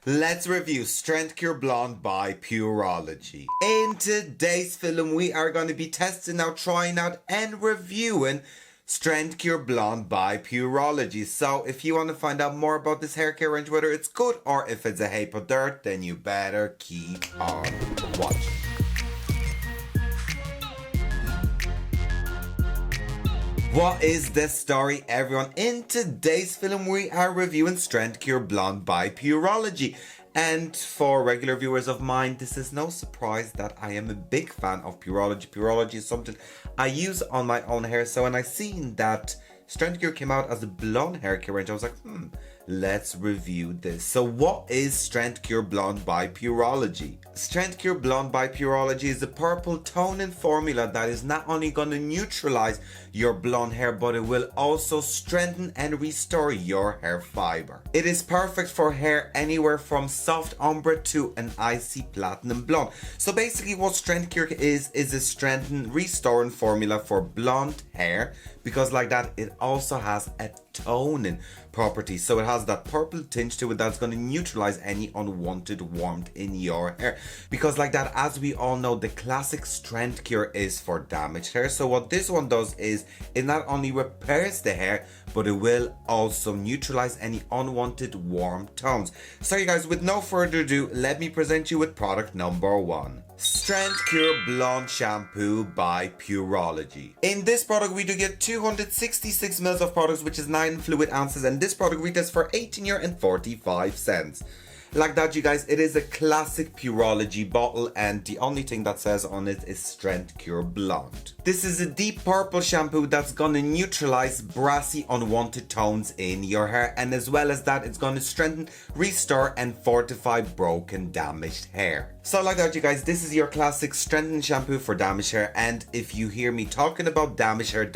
Let's review Strength Cure Blonde by PUREOLOgy. In today's film, we are going to be testing out, trying out, and reviewing Strength Cure Blonde by PUREOLOgy. So if you want to find out more about this hair care range, whether it's good or if it's a heap of dirt, then you better keep on watching. What is the story, everyone? In today's film, we are reviewing Strength Cure Blonde by PUREOLOgy. And for regular viewers of mine, this is no surprise that I am a big fan of PUREOLOgy. PUREOLOgy is something I use on my own hair. So when I seen that Strength Cure came out as a blonde hair care range, I was like, let's review this. So what is Strength Cure Blonde by PUREOLOgy? Strength Cure Blonde by PUREOLOgy is a purple toning formula that is not only going to neutralize your blonde hair, but it will also strengthen and restore your hair fiber. It is perfect for hair anywhere from soft ombre to an icy platinum blonde. So basically what Strength Cure is a strengthen, restoring formula for blonde hair, because like that it also has a toning property. So it has that purple tinge to it that's going to neutralize any unwanted warmth in your hair, because like that, as we all know, the classic Strength Cure is for damaged hair. So what this one does is it not only repairs the hair, but it will also neutralize any unwanted warm tones. So you guys, with no further ado, let me present you with product number 1. Strength Cure Blonde Shampoo by PUREOLOgy. In this product, we do get 266 ml of products, which is 9 fluid ounces, and this product retails for €18.45. Like that, you guys, it is a classic PUREOLOgy bottle, and the only thing that says on it is Strength Cure Blonde. This is a deep purple shampoo that's gonna neutralize brassy unwanted tones in your hair, and as well as that, it's gonna strengthen, restore, and fortify broken, damaged hair. So like that, you guys, this is your classic strengthening shampoo for damaged hair. And if you hear me talking about damaged hair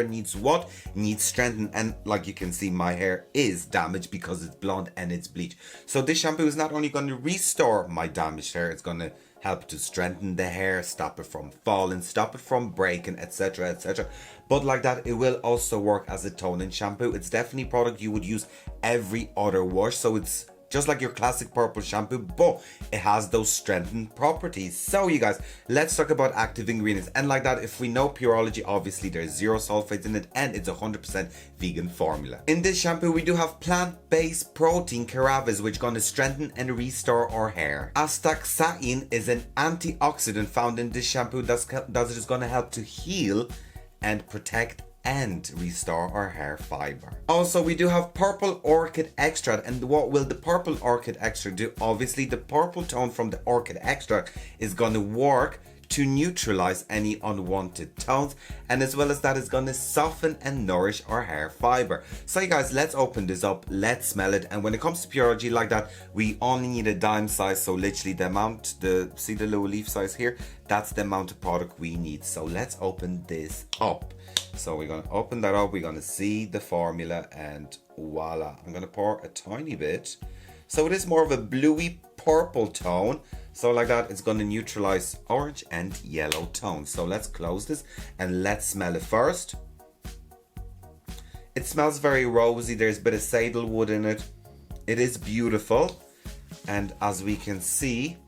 needs what? Needs strengthen. And like you can see, my hair is damaged because it's blonde and it's bleached. So this shampoo is not only going to restore my damaged hair, it's going to help to strengthen the hair, stop it from falling, stop it from breaking, etc, etc. But like that, it will also work as a toning shampoo. It's definitely a product you would use every other wash. So it's just like your classic purple shampoo, but it has those strengthened properties. So you guys, let's talk about active ingredients. And like that, if we know PUREOLOgy, obviously there's 0 sulfate in it, and it's 100% vegan formula. In this shampoo, we do have plant-based protein carabas, which gonna strengthen and restore our hair. Astaxanthin is an antioxidant found in this shampoo that is gonna help to heal and protect and restore our hair fiber. Also, we do have purple orchid extract, and what will the purple orchid extract do? Obviously, the purple tone from the orchid extract is going to work to neutralize any unwanted tones, and as well as that, is going to soften and nourish our hair fiber. So you guys, let's open this up, let's smell it. And when it comes to PUREOLOgy like that, we only need a dime size, so literally the amount, see the little leaf size here, that's the amount of product we need. So let's open this up. So we're going to open that up, we're going to see the formula, and voila. I'm going to pour a tiny bit. So it is more of a bluey purple tone. So like that, it's going to neutralize orange and yellow tones. So let's close this and let's smell it first. It smells very rosy. There's a bit of sandalwood in it. It is beautiful. And as we can see,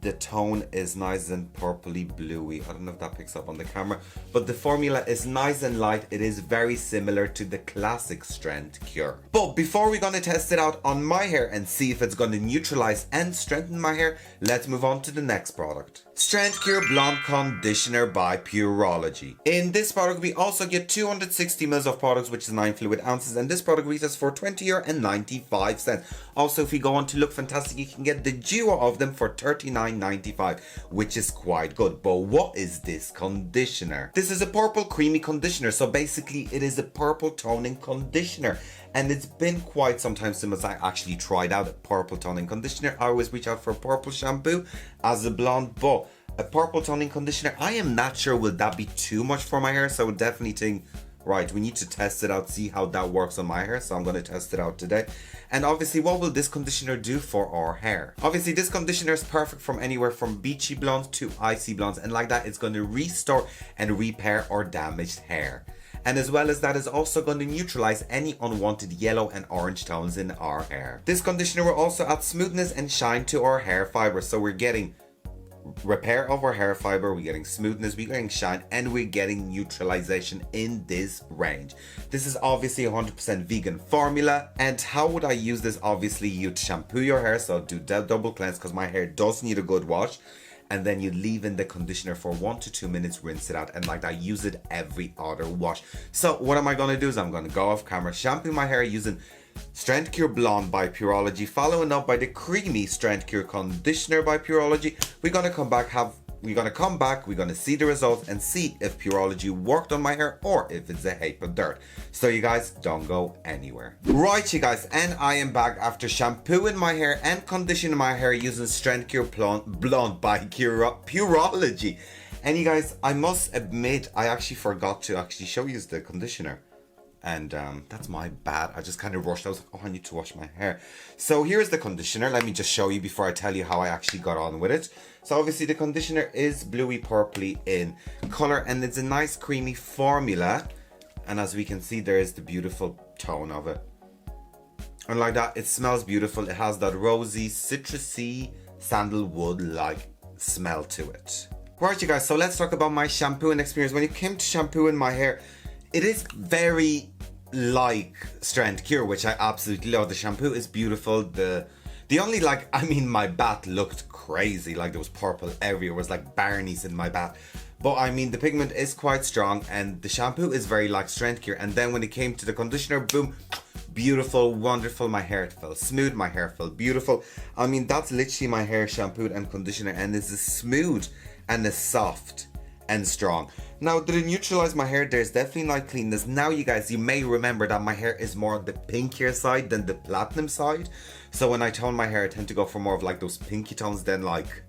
the tone is nice and purpley bluey. I don't know if that picks up on the camera, but the formula is nice and light. It is very similar to the classic Strength Cure. But before we're gonna test it out on my hair and see if it's gonna neutralize and strengthen my hair, let's move on to the next product. Strength Cure Blonde Conditioner by PUREOLOgy. In this product, we also get 260 ml of products, which is 9 fluid ounces, and this product retails for €20.95. Also, if you go on to LookFantastic, you can get the duo of them for $39.95, which is quite good. But what is this conditioner? This is a purple creamy conditioner. So basically, it is a purple toning conditioner. And it's been quite some time since I actually tried out a purple toning conditioner. I always reach out for a purple shampoo as a blonde, but a purple toning conditioner, I am not sure will that be too much for my hair. So I would definitely think, right, we need to test it out, see how that works on my hair. So I'm going to test it out today. And obviously, what will this conditioner do for our hair? Obviously, this conditioner is perfect from anywhere from beachy blondes to icy blondes, and like that, it's going to restore and repair our damaged hair. and as well as that is also going to neutralize any unwanted yellow and orange tones in our hair. This conditioner will also add smoothness and shine to our hair fiber, so we're getting repair of our hair fiber, we're getting smoothness, we're getting shine, and we're getting neutralization in this range. This is obviously 100% vegan formula. And how would I use this? Obviously you'd shampoo your hair, so do double cleanse because my hair does need a good wash, and then you leave in the conditioner for 1 to 2 minutes, rinse it out, and like that, use it every other wash. So what am I going to do is I'm going to go off camera, shampoo my hair using Strength Cure Blonde by PUREOLOGY, following up by the creamy Strength Cure Conditioner by PUREOLOGY. We're gonna come back, we're gonna see the results and see if PUREOLOGY worked on my hair or if it's a heap of dirt. So you guys don't go anywhere. Right, you guys, and I am back after shampooing my hair and conditioning my hair using Strength Cure Blonde by PUREOLOGY. And you guys, I must admit, I actually forgot to show you the conditioner. And that's my bad. I just kind of rushed. I was like, oh, I need to wash my hair. So here's the conditioner. Let me just show you before I tell you how I actually got on with it. So obviously the conditioner is bluey purpley in color, and it's a nice creamy formula. And as we can see, there is the beautiful tone of it. And like that, it smells beautiful. It has that rosy, citrusy, sandalwood-like smell to it. Right, you guys, so let's talk about my shampooing experience. When it came to shampooing my hair, it is very like Strength Cure, which I absolutely love. The shampoo is beautiful. The only, like, I mean, my bath looked crazy. Like, there was purple everywhere. It was like Barney's in my bath. But I mean, the pigment is quite strong, and the shampoo is very like Strength Cure. And then when it came to the conditioner, boom, beautiful, wonderful. My hair felt smooth. My hair felt beautiful. I mean, that's literally my hair shampooed and conditioner, and it's as smooth and as soft and strong. Now, did it neutralize my hair? There's definitely not cleanness. Now, you guys, you may remember that my hair is more on the pinkier side than the platinum side. So when I tone my hair, I tend to go for more of like those pinky tones than like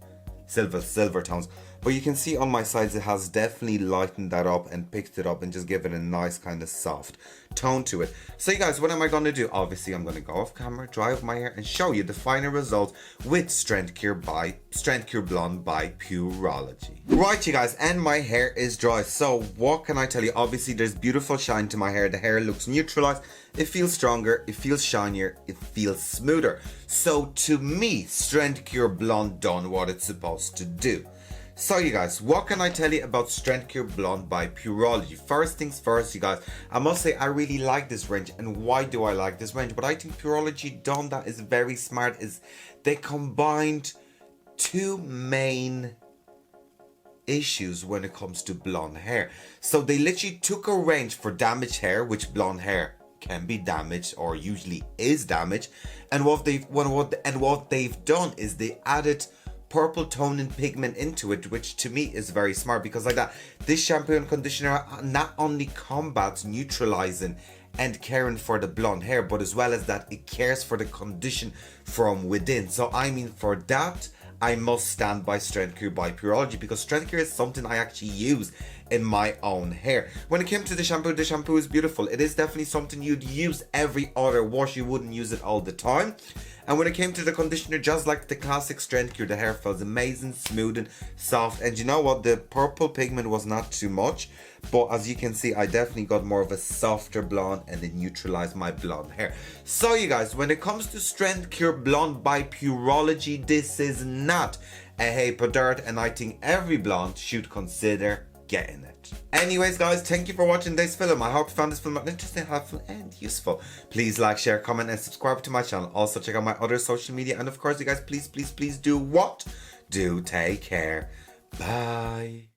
silver tones. But you can see on my sides, it has definitely lightened that up and picked it up and just given it a nice kind of soft tone to it. So you guys, what am I going to do? Obviously, I'm going to go off camera, dry off my hair, and show you the final result with Strength Cure Blonde by PUREOLOGY. Right, you guys, and my hair is dry. So what can I tell you? Obviously, there's beautiful shine to my hair. The hair looks neutralized. It feels stronger. It feels shinier. It feels smoother. So to me, Strength Cure Blonde done what it's supposed to do. So you guys, what can I tell you about Strength Cure Blonde by PUREOLOGY? First things first, you guys, I must say I really like this range. And why do I like this range? But I think PUREOLOGY done that is very smart, is they combined two main issues when it comes to blonde hair. So they literally took a range for damaged hair, which blonde hair can be damaged or usually is damaged, and what they've done is they added purple tone and pigment into it, which to me is very smart, because like that, this shampoo and conditioner not only combats neutralizing and caring for the blonde hair, but as well as that, it cares for the condition from within. So I mean, for that, I must stand by Strength Cure by PUREOLOGY, because Strength Cure is something I actually use in my own hair. When it came to the shampoo is beautiful. It is definitely something you'd use every other wash. You wouldn't use it all the time. And when it came to the conditioner, just like the classic Strength Cure, the hair felt amazing, smooth and soft. And you know what? The purple pigment was not too much. But as you can see, I definitely got more of a softer blonde, and it neutralized my blonde hair. So you guys, when it comes to Strength Cure Blonde by PUREOLOGY, this is not a heap of dirt, and I think every blonde should consider getting it. Anyways, guys, thank you for watching this film. I hope you found this film interesting, helpful and useful. Please like, share, comment and subscribe to my channel. Also check out my other social media, and of course you guys, please do what? Do take care. Bye.